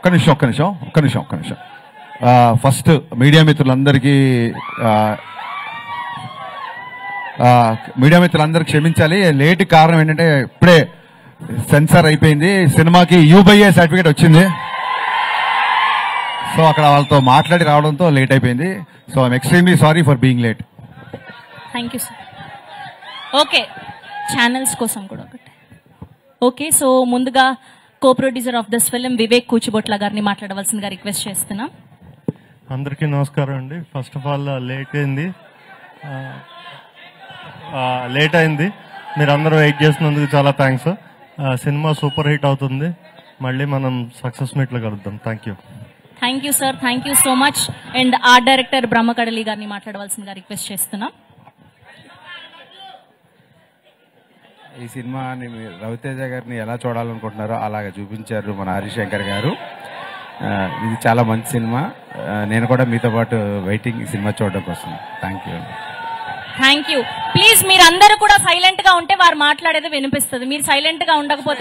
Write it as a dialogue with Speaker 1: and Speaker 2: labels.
Speaker 1: ఒక్క నిమిషం. First media మిత్రులందరికీ క్షమించాలి. లేట్ కారణం ఏంటంటే ఇప్పుడే సెన్సార్ అయిపోయింది, సినిమాకి U/A సర్టిఫికేట్ వచ్చింది. సో అక్కడ వాళ్ళతో మాట్లాడి రావడంతో లేట్ అయిపోయింది. So I'm extremely sorry for being late.
Speaker 2: Thank you sir. Okay, channels కోసం కూడా ఒకటి. ఓకే, సో ముందుగా co producer of this film Vivek Kuchibotla గారిని మాట్లాడవలసిందిగా రిక్వెస్ట్ చేస్తున్నాం.
Speaker 3: అందరికీ నమస్కారం అండి. ఫస్ట్ ఆఫ్ ఆల్ లేట్ అయింది, మీరందరూ వెయిట్ చేసినందుకు చాలా థ్యాంక్స్. సినిమా సూపర్ హిట్ అవుతుంది, మళ్ళీ మనం సక్సెస్ మీట్లో కలుద్దాం. Thank you.
Speaker 2: Thank you sir, thank you so much. And art director Brahmakadali గారిని మాట్లాడవలసిందిగా రిక్వెస్ట్ చేస్తున్నాం.
Speaker 4: ఈ సినిమాని రవితేజ గారిని ఎలా చూడాలనుకుంటున్నారో అలాగే చూపించారు మన హరిశంకర్ గారు. ఇది చాలా మంచి సినిమా. నేను కూడా మీతో పాటు వెయిటింగ్ ఈ సినిమా చూడడం కోసం. Thank you.
Speaker 2: Thank you. Please మీరందరూ కూడా సైలెంట్ గా ఉంటే వారు మాట్లాడేది వినిపిస్తుంది. మీరు సైలెంట్ గా ఉండకపోతే